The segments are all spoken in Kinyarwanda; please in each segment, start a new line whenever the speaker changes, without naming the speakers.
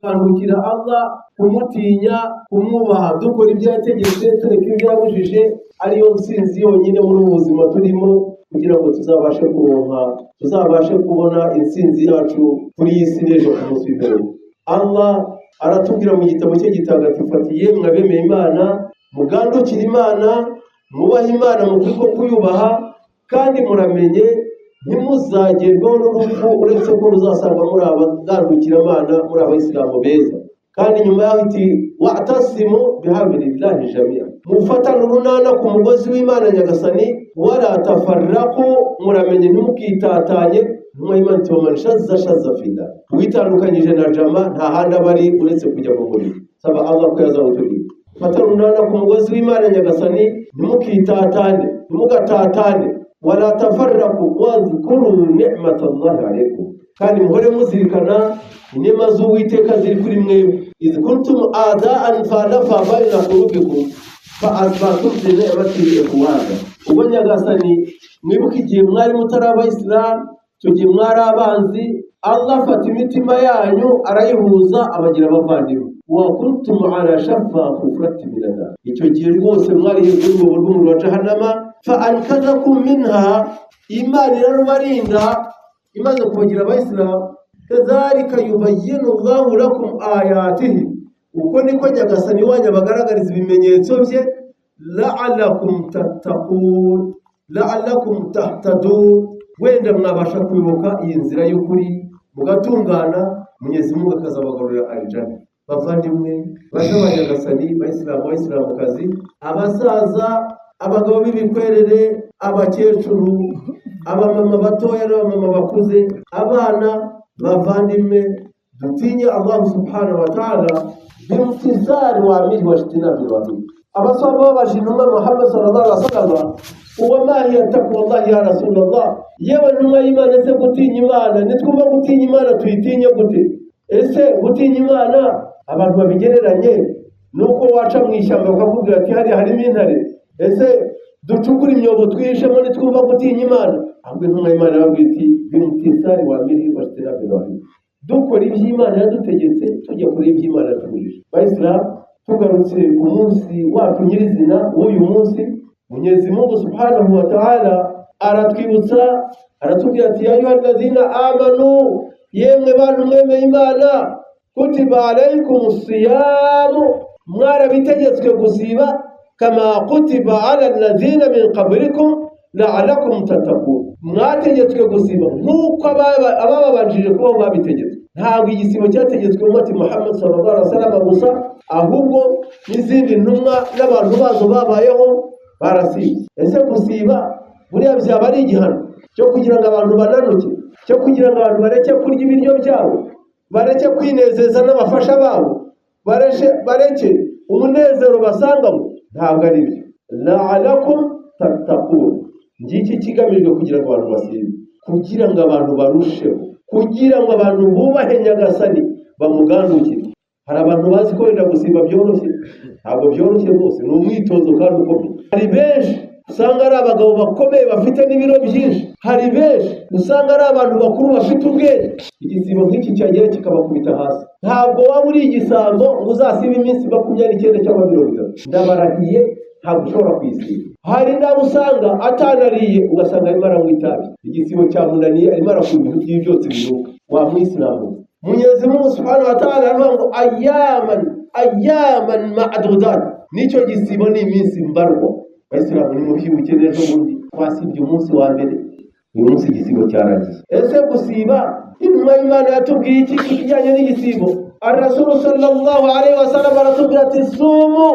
kandukira Allah, kumutinya, kumwubaha, dukora ibyo yategetse, tureka ibyo yabujije, ariyo nsinzi yonyine muri ubu buzima turimo, kugira ngo tuzabashe kuronka, tuzabashe kubona insinzi yacu kuri iyi si n'ejo ku munsi w'imperuka. Allah aratubwira mu gitabo cye gitagatifu ati, yemwe abemeye Imana, mugandukire Imana, mwubahe Imana mu bwiko kuyubaha, kandi muramenye ntimuzagerwaho n'urupfu uretse ko ruzasanga muri abagandukira Imana, muri abayisilamu beza. Kandi nyuma yaho iti, wa'tasimu bihablillahi jami'an, mufatane urunana ku mugozi w'Imana nyagasani, wala tafarraqu, muramenye ntimukitatanye. Intumwa y'Imana iti, waman shazza fillah, witandukanyije na jama nta handi aba ari uretse kujya mu muriro. Saba Allah ko yazawuturinda. Fatana urunana ku mugozi w'Imana nyagasani, ntimukitatane, ntimugatatane. Wala tafarraqu wadhkuru ni'matallahi alaykum, kandi muhore muzirikana inema z'Uwiteka ziri kuri mwebwe. Idh kuntum a'da'an fa'alafa bayna qulubikum fa'asbahtum bi ni'matihi ikhwana. Ubwo nyagasani mwibuka igihe mwari mutari abayisilamu, tugiye mwari abanzi, Allah afata imitima yanyu arayihuza abagira abavandimwe. Wa kuntum ala shafa hufratin min an-nar, icyo gihe rwose mwari hejuru y'umuriro wa jahannama, fa'ankadakum minha, Imana irarubarinda imaze kubagira abayisilamu. Kadhalika yubayyinu Allahu lakum ayatihi, uko niko nyagasani wanyu abagaragariza ibimenyetso bye, la'allakum tattaqun, la'allakum tahtadun, wenda mwabasha kwibuka iyi nzira y'ukuri mugatungana, Mwenyezi Mungu akazabagarurira aljana. Bavandimwe baje ba nyagasani, bayisilamukazi, abasaza, abagabo b'ibikwerere, abakecuru, abamama batoya n'abamama bakuze, abana, bavandimwe, dutinye Allah subhanahu wa ta'ala bimtizari wa amiri wa shitinabi wa amiri. Abasaba babaje intumwa Muhammad sallallahu alaihi wasallam, uwa mahi yatakwa Allah ya Rasulullah, yewe ntumwa y'Imana, ese gutinya Imana, nitwumva gutinya Imana tuyitinye gute? Ese gutinya Imana abantu babigereranye nuko waca mu ishyamba bakakubwira ati hari harimo intare? Ese ducukura imyobo twihishemo nitwumva gutinya Imana? Ahubwo intumwa y'Imana yababwiye iti, bimtisari wa amiri wa shitinabi wa amiri, dukora iby'Imana yadutegetse, tujya kure iby'Imana yatubujije. Bayisilamu, tugarutse ku munsi wacu nyirizina w'uyu munsi, Mwenyezi Mungu subhanahu wa ta'ala aratwibutsa, aratubwira ati, ya ayyuhallazina amanu, yemwe bantu mwemeye Imana, kutiba alaykumus siyamu, mwarabitegetswe gusiba, kama kutiba ala allazina min qablikum la'allakum tattaqun, mwategetswe gusiba nk'uko abababanjije kuba babitegetswe. Ntabwo igisibo cyategetswe umwati Muhammad sallallahu alaihi wasallam gusa, ahubwo n'izindi ntumwa n'abantu bazo babayeho barasiba. Ese gusiba buriya byaba ari igihano cyo kugira ngo abantu bananuke, cyo kugira ngo abantu bareke kurya ibiryo byabo, bareke kwinezeza n'abafasha babo, bareke umunezero basangamo? Ntabwo ari byo. La'alakum tattaqun, ngiki kigamijwe kugira ngo abantu basibe, kugira ngo abantu barusheho, kugira ngo abantu bubahe nyagasani, bamugandukire. Hari abantu bazi ko wenda gusiba byoroshye, ntabwo byoroshye rwose, ni umwitozo kandi ukomeye. Hari benshi usanga ari abagabo bakomeye bafite n'ibiro byinshi, hari benshi usanga ari abantu bakuru bafite ubwenge, igisibo nk'iki cyagera kikabakubita hasi. Ntabwo waba uri igisambo ngo uzasiba iminsi 29 cyangwa 30. Ndabarahiye ntabwo ushobora kwisiba. Hari n'abo usanga atanariye ugasanga arimo aranywa itabi, igisibo cyamunaniye arimo arakora ibintu by'ibyotsi binuka. Wa Muislamu, Mwenyezi Mungu subhanahu wa ta'ala aravuga ngo ayyaman ma'dudat, nicyo gisibo ni iminsi mbarwa. Bayisilamu ni mubyibuke neza, ubundi twasibye umunsi wa mbere, uyu munsi igisibo cyarangiye. Ese gusiba, intumwa y'Imana yatubwiye iki kijyanye n'igisibo? Ar-Rasul sallallahu alaihi wasallam aratubwira ati, sumu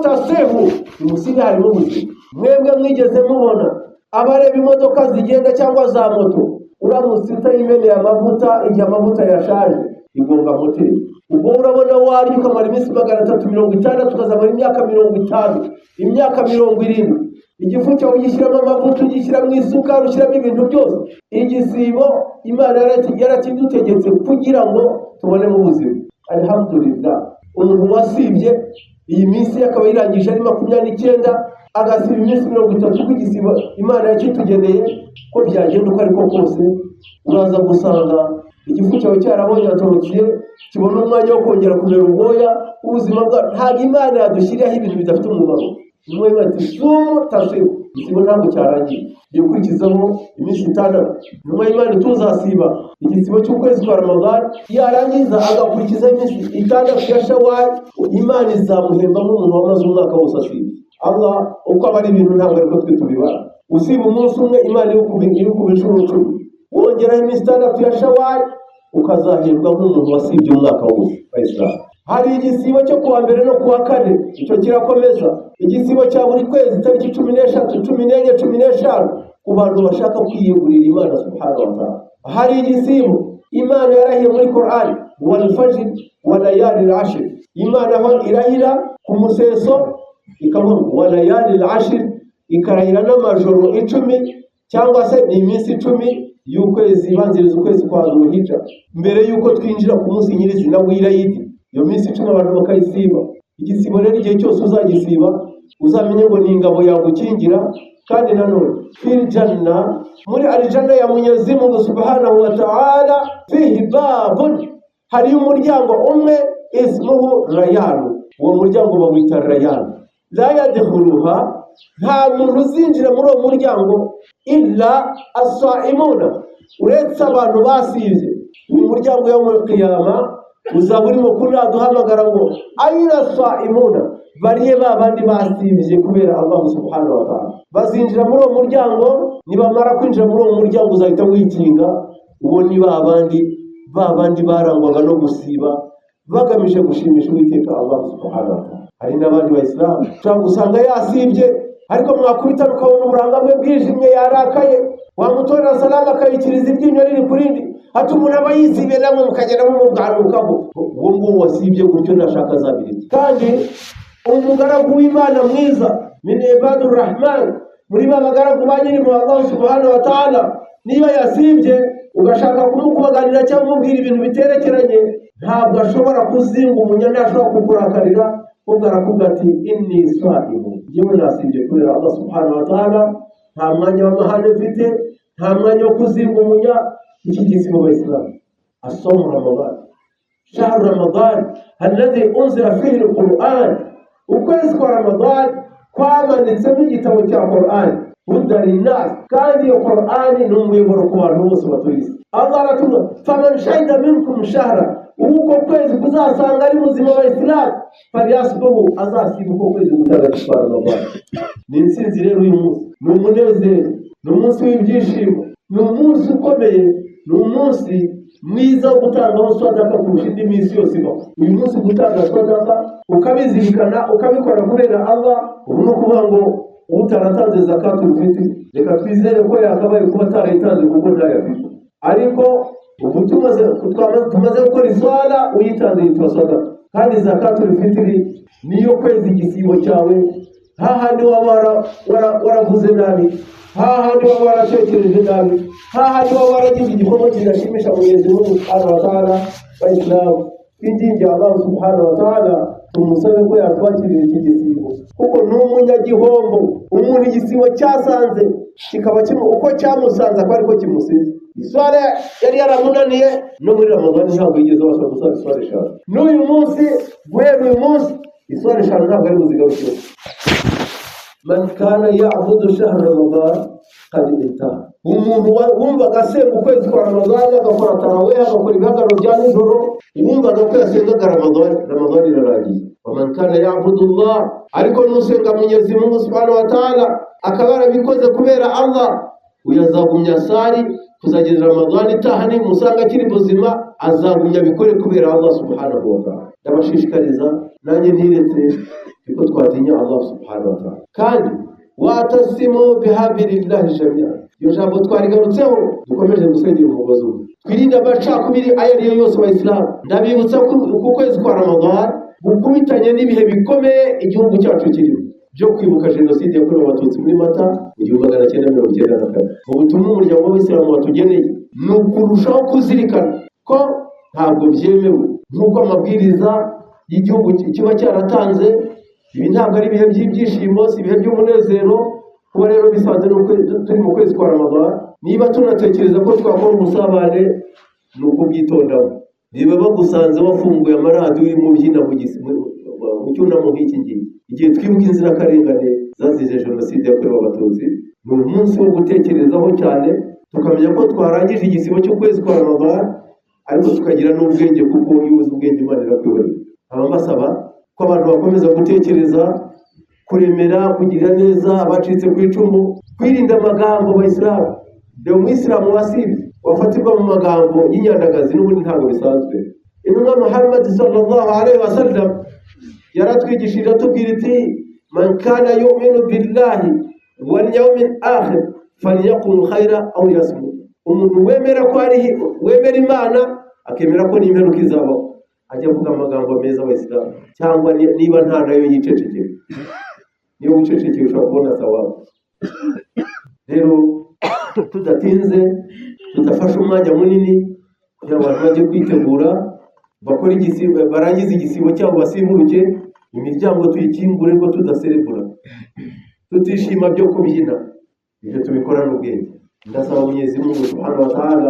tasihu, umusiga harimo ubuzima. Mwebwe mwigeze mubona abareba imodoka zigenda cyangwa za moto, uramutse utayimeneye amavuta, igihe amavuta yashaje igonga moteri, ubwo urabona waryo ukamara iminsi 360, ukazamara imyaka 50, imyaka 70, igifu cyawe ugishyiramo amavuta, ugishyiramo isukari, ushyiramo ibintu byose. Igisibo Imana yarakidutegetse kugira ngo tubone mu buzima. Alhamdulillah, umuntu wasibye iyi minsi akaba yirangije ari 29, agasiba iminsi 30 kw'igisibo Imana yakitugeneye, ko byagenda uko ariko kose uraza gusanga igifu cyawe cyarabonye atorokiye kibona umwanya wo kongera kumera ubwoya ubuzima bwawe. Ntabwo Imana yadushyiriyeho ibintu bidafite umumaro. Nimwe Imana iti sumu tasibu, igisibo ntabwo cyarangiye, igiye gukurikizamo iminsi 6. Nimwe Imana tuzasiba igisibo cy'ukwezi kwa Ramadhani, yarangiza agakurikizaho iminsi 6 ya Shawwal, Imana izamuhemba nk'umuntu wamaze umwaka wose asiba. Allah uko aba ari ibintu ntabwo ariko twe tubibara. Usiba umunsi umwe Imana iri ku inshuro 10, wongeraho iminsi 6 ya Shawwal ukazahembwa nk'umuntu wasibye umwaka wose. Bayislam, hari igisibo cyo kuwa mbere no kuwa kane, icyo kirakomeza. Igisibo cya buri kwezi tariki 13, 14, 15 ku bantu bashaka kwiyegurira Imana subhanahu wa ta'ala. Hari igisibo Imana yarahiye muri Qur'an, wal fajr wa layali al-ashr. Imana aho irahira ku museso ikavuga wa layali al-ashr, ikarahira n'amajoro 10 cyangwa se ni iminsi 10 y'ukwezi banziriza ukwezi kwa Dhul-Hijja, mbere y'uko twinjira ku munsi nyirizina w'Eid. Iyo minsi 10 abantu bakayisiba. Igisibo rero igihe cyose uzagisiba uzamenye ngo ni ingabo yagukingira. Kandi nanone fil janna, muri aljanna ya Mwenyezi Mungu subhanahu wa ta'ala, fihi babun, hari umuryango umwe ismuhu Rayyan. Uwo muryango bawita Rayyan, la yadkhuluha, nta muntu uzinjira muri uwo muryango illa as-sa'imuna, uretse abantu basivye. Uyu muryango yo mu qiyama uzaba urimo duhamagara ngo ayina sa'imuna, bariye babandi basivye kubera Allah subhanahu wa ta'ala. Bazinjira muri uwo muryango, nibamara kwinjira muri uwo muryango uzahita wikinga. Uwo ni babandi barangwaga no gusiba bagamije gushimisha Uwiteka Allah subhanahu wa ta'ala. Hari n'abandi Bayisilamu ushobora gusanga yasibye, ariko mwakubita ukabona uburanga bwe bwijimye, yarakaye, wamutorera salama akayikiriza iryinyo riri kurindi, ati umuntu aba yisibye namwe mukagenda mumubwanukaho. Uwo nguwo wasibye gutyo ntashaka azabiriki. Kandi umugaragu w'Imana mwiza, min ibadur rahman, muri babagaragu ba nyiri mu Allah subhanahu wa ta'ala, niba yasibye ugashaka kumukubaganira cyangwa umubwira ibintu biterekeranye, ntabwo ashobora kuzinga umunya, ntashobora kukurakarira, ubwo arakubwira ati inni sa'imu, yewe nasibye kubera Allah subhanahu wa ta'ala. Nta mwanya w'amahane mfite, nta mwanya wo kuzinga umunya. Iki gisibo Bayisilamu, asomu Ramadan, shahru Ramadan alladhi unzila fihi al-Qur'an. Ukwezi kwa Ramadan kwamanitsemo igitabo cya Qur'an, hudan linnas, kandi iyo Qur'an ni umuyoboro ku bantu bose batuye isi. Allah aratubwira faman shahida minkum shahra, uko kwezi kuzasanga ari muzima wa Islam, falyasbuhu, azasiba uko kwezi gutagatifu kwa Ramadan. Ni insinzi rero uyu munsi, ni umunezero, ni umunsi w'ibyishimo, ni umunsi ukomeye, ni umunsi mwiza wo gutangaho sadaka kurusha indi minsi yose ibaho. Uyu munsi gutanga sadaka ukabizirikana ukabikora kubera Allah, ubu no kuvuga ngo utaratanze zakatul fitr, reka twizere ko yakabaye kuba atarayitanze kuko ntayafite. Ariko ubu tumaze gukora iswala, uyitanze yitwa sadaka. Kandi zakatul fitr niyo kwezi igisibo cyawe, hahandi waba waravuze nabi, hahandi waba waratekereje nabi, hahandi waba waragize igikorwa kidashimisha Mwenyezi Mungu subhanahu wa ta'ala. Bayisilamu, twinginge Allah subhanahu wa ta'ala tumusabe ko yatwakirira iki gisibo, kuko ni umunyagihombo. Umuntu igisibo cyasanze kikaba uko cyamusanze ko ariko kimusize. Iswala yari yaramunaniye, no muri Ramadan ntabwo yigeze abasha gusara iswala 5. N'uyu munsi, guhera uyu munsi, iswala 5 ntabwo ari buzigarukire. Man kana ya'budu shahr Ramadan qad intaha. Umuntu wumvaga asenga ukwezi kwa Ramadan, agakora tarawih, agakora ibihagararo bya nijoro, wumvaga ko yasengaga Ramadan irarangiye. Man kana ya'budu Allah, ariko nusenga Mwenyezi Mungu subhanahu wa ta'ala akaba yarabikoze kubera Allah, uyazagumya sari kuzageza Ramadan itaha, ni musanga kiri buzima azagumya bikore kubera Allah subhanahu wa ta'ala. Ndabashishikariza nanjye ntiretse kuko twatinya Allah subhanahu wa ta'ala. Kandi watasimu bihablillahi jami'an, iyo jambo twarigarutseho, dukomeje gusengera umugozi umwe, twirinde amacakubiri ayo ariyo yose. Abayisilamu, ndabibutsa ko uku kwezi kwa Ramadan gukubitanye n'ibihe bikomeye igihugu cyacu kirimo byo kwibuka jenoside yakorewe Abatutsi muri Mata mu 1994. Mu butumwa umuryango w'Abayisilamu watugeneye ni ukurushaho kuzirikana ko ntabwo byemewe nk'uko amabwiriza y'igihugu kiba cyaratanze. Ibi ntabwo ari ibihe by'ibyishimo, si ibihe by'umunezero. Kuba rero bisanze turi mu kwezi kwa Ramadan, niba tunatekereza ko twakora ubusabane ni ukubyitondaho. Niba bagusanze wafunguye amaradiyo urimo ubyina mu cyunamo nk'iki ngiki, igihe twibuka inzirakarengane zazize jenoside yakorewe abatutsi, ni umunsi wo gutekerezaho cyane, tukamenya ko twarangije igisibo cy'ukwezi kwa Ramadhan, ariko tukagira n'ubwenge, kuko iyo uzi ubwenge Imana irakwibarira. Aba mbasaba ko abantu bakomeza gutekereza, kuremera, kugira neza abacitse ku icumu, kwirinda amagambo abayisilamu. Reba umuyisilamu wasibye wafatirwa mu magambo y'inyandagazi n'ubundi ntabwo bisanzwe. Intumwa Muhammad sallallahu alaihi wasallam yaratwigishije atubwira iti man kana yu'minu billahi wal yawmil akhir falyaqul khaira aw yasmut. Umuntu wemera Imana akemera ko n'imperuka izabaho, ajya avuga amagambo meza abayisilamu, cyangwa niba nta nayo yicecekeye. Niba wicecekeye ushobora kubona sawabu. Rero tudatinze, tudafashe umwanya munini kugira ngo abantu bajye kwitegura, bakora igisibo, barangize igisibo cyabo basimburuke, imiryango tuyikingure ngo tudaserebura, tutishima byo kubyina. Ibyo tubikorana ubwenge. Ndasaba Mwenyezi Mungu Subhanahu wa Ta'ala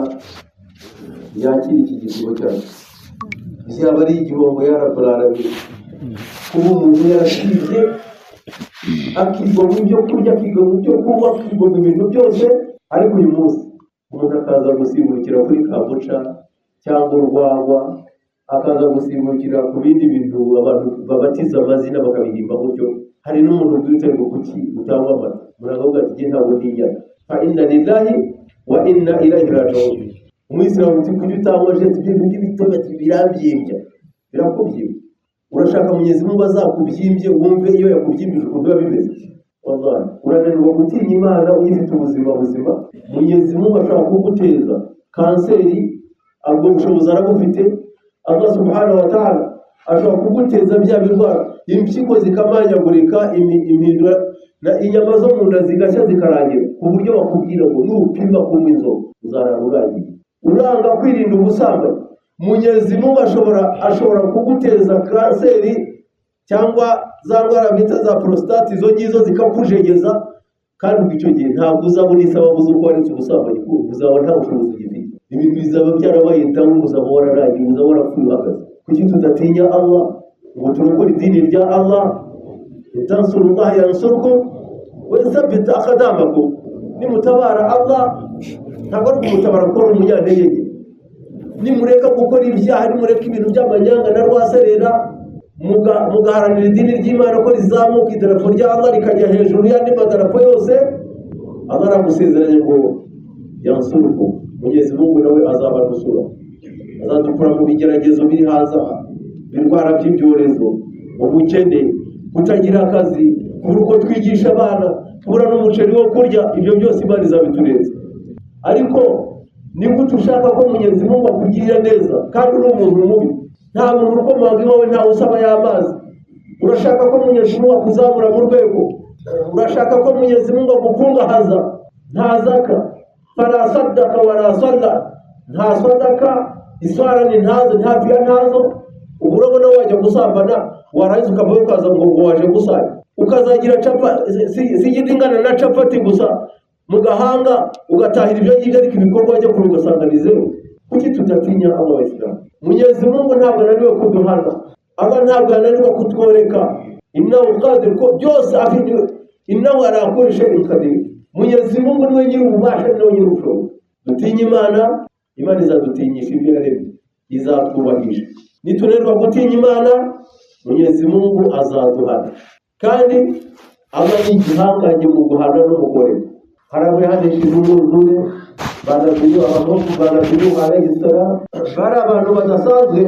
yakira iki gisibo cyacu. Izaba ari igihombo ya Rabbul Alamin, kuba umuntu yarashize akigwa mu byo kurya, akigwa mu byo kunywa, akigwa mu bintu byose, ariko uyu munsi umuntu akaza gusimbukira kuri kambuca cyangwa urwagwa, akaza gusimbukira ku bindi bintu abantu babatiza amazina bakabihimba gutyo. Hari n'umuntu ubwite ngo kuki utangwa amata, muravuga ati nge ntabwo ndiyana, fa inna lillahi wa inna ilaihi raji'un. Umuyisilamu uti kuki utangwa jeti ibintu by'ibitobe birabyimbya, birakubyimbya. Urashaka Mwenyezi Mungu azakubyimbye wumve iyo yakubyimbije ukuntu biba bimeze? Wallahi urananirwa gutinya Imana uyifite ubuzima buzima. Mwenyezi Mungu ashaka kuguteza kanseri, ubwo bushobozi arabufite. Allah Subhanahu wa Ta'ala ashaka kuguteza bya birwara, impyiko zikamanyagurika, impindura na inyama zo mu nda zigashya zikarangira, ku buryo bakubwira ngo nupima kunywa inzoga uzarara uragiye. Uranga kwirinda ubusambanyi, Mwenyezi Mungu ashobora kuguteza kanseri cyangwa za ndwara bita za prostate, izo ngizo zikakujegeza, kandi icyo gihe ntabwo uzabona isababu z'uko waretse ubusambanyi, kuko uzaba nta bushobozi ugifite. Ibintu bizaba byarabaye ndaho, uzaba wararangiye, uzaba warapfuye uhagaze. Kuki tudatinya Allah ngo turokore idini rya Allah? Tansurullah yansurkum wa yuthabbit aqdamakum. Nimutabara Allah ntabwo ari kumutabara kuko ari umunyantege nke. Nimureka gukora ibyaha, nimureka ibintu by'amanyanga na rwaserera, mugaharanira idini ry'Imana ko rizamuka, idarapo rya Allah rikajya hejuru y'andi madarapo yose, Allah aragusezeranya ngo yansurukum, Mwenyezi Mungu nawe azabanusura, azadukura mu bigeragezo biri haza, birwara by'ibyorezo, ubukene, kutagira akazi, kubura uko twigisha abana, kubura n'umuceri wo kurya. Ibyo byose Imana izabitureza. Ariko nigute ushaka ko Mwenyezi Mungu akugirira neza kandi uri umuntu mubi? Nta muntu ukomoka iwawe ntawe usaba y'amazi. Urashaka ko Mwenyezi Mungu akuzamura mu rwego, urashaka ko Mwenyezi Mungu agukungahaza, nta zaka, fala saddaka wala salla, nta sadaka, iswara ni ntazo, nta fiya ntazo. Ubu urabona wajya gusambana, warangiza ukavayo ukaza ngo waje gusaya, ukazagira si ingana na capati gusa mu gahanga, ugatahira ibyo ngibyo, ariko ibikorwa wajya kure ugasanga ni zero. Kuki tudatinya Allah w'Isilamu? Mwenyezi Mungu ntabwo ananiwe kuduhana, Allah ntabwo ananiwe kutworeka. Innahu qadir, ko byose afite, innahu ala kulli shay'in qadir. Mwenyezi Mungu niwe nyiri ububasha, niwe nyiri ubushobozi. Dutinye Imana, Imana izadutinyisha ibyo yaremye, izatwubahisha. Nitunanirwa gutinya Imana, Mwenyezi Mungu azaduhana. Kandi aba ni igihangange mu guhana no mu kureka. Hari abo yahanishije umwuzure, banaziriho alayhi salam, bari abantu badasanzwe.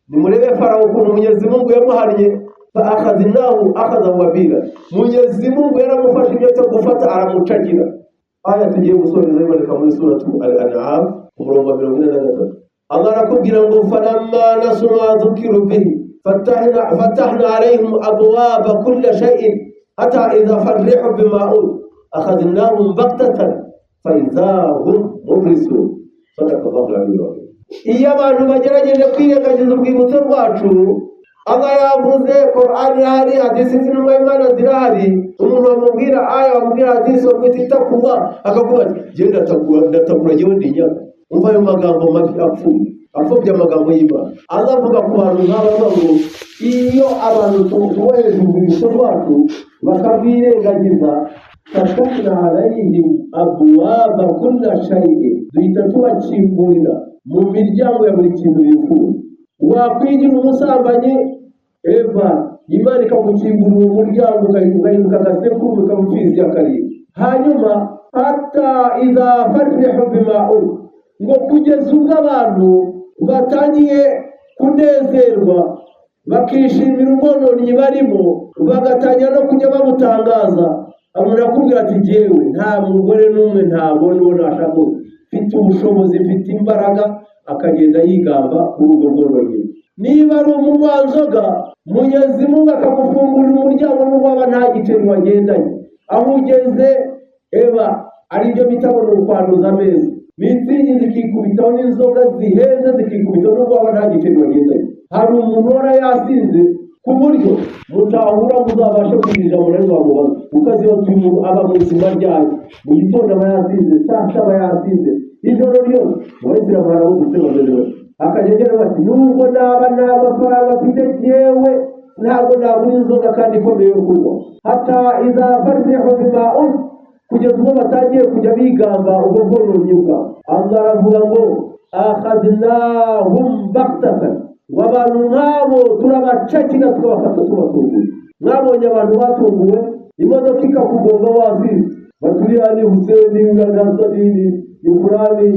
Nimurebe Farawo ukuntu Mwenyezi Mungu yamuhannye, fa akhadnahu akhadhan wabila. Mwenyezi Mungu yaramufashe ibyo cyo gufata aramucagira. Aya tugiye gusoreza iboneka muri suratu Al-An'am ku murongo wa 43. Allah arakubwira ngo falamma nasu ma dhukiru bihi fatahna alayhim abwaba kulli shay'in hatta idha farihu bima akhadnahum baghtatan fa idahum mublisun. Sadaqallahu al-azim. Iyo abantu bagerageje kwirengagiza urwibutso rwacu, Allah yavuze, Qur'an ihari, hadisi z'intumwa y'Imana zirahari. Umuntu wamubwira, aya wamubwira hadisi wamwita itakuwa, akavuga ati ndatakura jyewe ndinyaka. umva ayo magambo mabi apfobya amagambo y'Imana. Azavuga ku bantu nk'aba ngo iyo abantu tubohereje umubisho rwacu bakabwirengagiza, fatahna alayhim abwaba kulli shay'in, duhita tubakingurira mu miryango ya buri kintu bifuza. Wakwigira umusambanyi, Imana ikagukingurira uwo muryango ugahinduka agasekuru ukamupfizi y'akarindwi. Hanyuma hatta idha farihu bima'u, ngo kugeza ubwo abantu batangiye kunezerwa bakishimira ubwononnyi barimo, bagatangira no kujya babutangaza. Umuntu akubwira ati jyewe nta mugore n'umwe ntabona uwo nashaka, mfite ubushobozi, mfite imbaraga, akagenda yigamba kuri ubwo bwononnyi. Niba ari umunywanzoga, Mwenyezi Mungu akakufungurira umuryango n'ubwaba nta giceri wagendanye. Aho ugeze ari byo bitabona ukwanduza ameza, mitsingi zikikubitaho n'inzoga zihenze zikikubitaho n'ubwaba nta giceri wagendanye. Hari umuntu uhora yasinze ku buryo mutahura ngo uzabashe kugira ijambo wamubaza, ukaziba umuntu aba mu izima ryayo, mu gitondo aba yasinze, saa sita aba yasinze, ijoro ryose wese iramara udutse bameze bati, akagegera bati nubwo naba nta mafaranga mfite yewe ntabwo nabura inzoga kandi ikomeye yo kunywa. Hatta iza farihu bima'u, kugeza ubwo batangiye kujya bigamba ubwo bwononnyi bwabo. Allah aravuga ngo akhadnahum baghtatan, abantu nk'abo turabacakira tukabafata tubatunguye. Mwabonye abantu batunguwe, imodoka ikakugonga wazize, baturiani Huseni ngagaza dini Ikurani,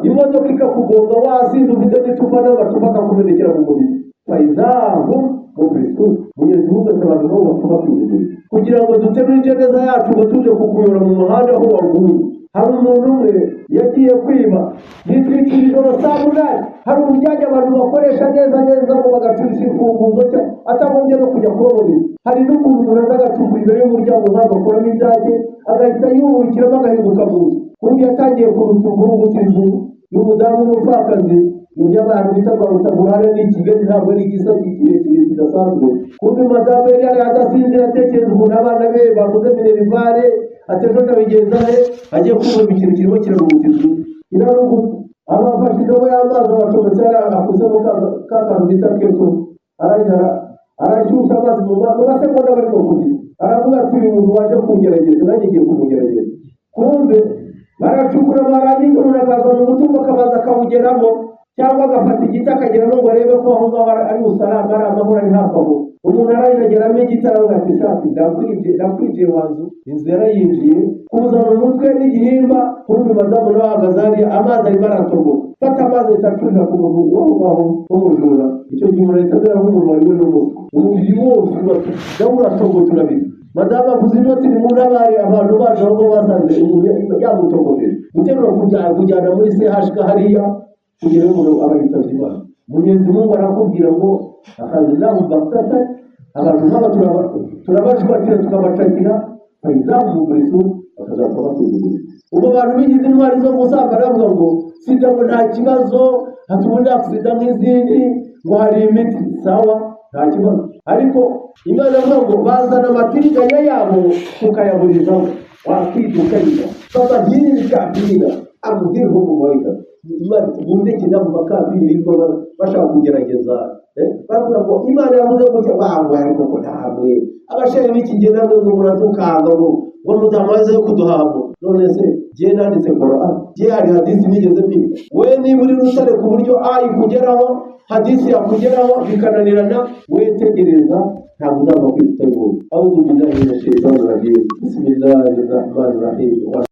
imodoka ikakugonga wazize, ufite n'icupa n'agacupa kakumenekera mu mubiri. Faizahum mublisun, Mwenyezi Mungu abantu nabo batubatunguye kugira ngo duterure injegeza yacu ngo tuje kukuyora mu muhanda aho waguye. Hari umuntu umwe yagiye kwiba, yitwikira ijoro saa munani. Hari umujyanye abantu bakoresha neza ngo bagacurisha imfunguzo cya atagombye no kujya kubaboneza. Hari n'umuntu umuntu aza agacukura imbere y'umuryango nk'agakoramo indake, agahita yuhukiramo agahinduka mu nzu. Kundi yatangiye kurutugurugutira inzu y'umudamu w'umupfakazi, abantu bita Rwabutabura ni Kigali, ntabwo ari igisaki kirekire kidasanzwe. Kundi madamu yari adasinzira atekereza ukuntu abana be bavuze minerivare, atejo ndabigenza he, agiye kubona ikintu kirimo kirarugutizwa irarugutu. Abafashe indobo y'amazi abacometse akusemo ka kantu bita keto, arashyushya amazi mu masegonda barimo kugira. Aravuga ati uyu muntu waje kungerageza nanjye ngiye kumugerageza. Kumbe baracukura barangiza, umuntu akazana umutumba akabanza akawugeramo, cyangwa agafata igiti akageramo ngo arebe ko aho ngaho ari usalama, ari amahoro, ari hafi aho. Umuntu arageramo igiti aravuga ati shati ndakwinjiye wanzu. Inzu yarayinjiye, kuzana umutwe n'igihimba. Kumbe madamu nawe ahagaze hariya, amazi arimo aratogoka. Fata amazi atacurira ku muntu waho ngaho w'umujura. Icyo gihe umuntu ahita amera nk'umuntu wariwe n'umutwe, umubiri wose nawe uratogoka urabizi. Madamu avuze inoti ni mu ntabare, abantu baje aho basanze umuntu yamutogoje, guterura kujyana muri CHK hariya kugira ngo abahita Imana. Mwenyezi Mungu arakubwira ngo akhadnahum baghtatan, abantu nk'aba turabashwatira tukabacakira, faizahum mublisun, bakazapfa batungurira. Ubwo bantu bigize intwari zo gusambana bavuga ngo sida ngo nta kibazo, hatubundi aksida nk'izindi, ngo hari imiti sawa, nta kibazo. Ariko Imana avuga ngo bazana amatiriganya yabo tukayaburizaho, wakidukanya baba hiri kabira amuhirho mu maida. Imana tubundekera mu makabiri birwa bashaka kugerageza, baravuga ngo Imana yavuze ko cyangwa ariko ko ntabwe abashaka bikigenda ngo muratukanga ngo mutamaze yo kuduhamo. None se je nanditse Qur'an, je hari hadisi nigeze mbi, we niba uri rutare ku buryo ayi kugeraho hadisi yakugeraho bikananirana, we tegereza ntabwo uzava kwitego. A'udhu billahi minash shaitanir rajim. Bismillahir rahmanir rahim.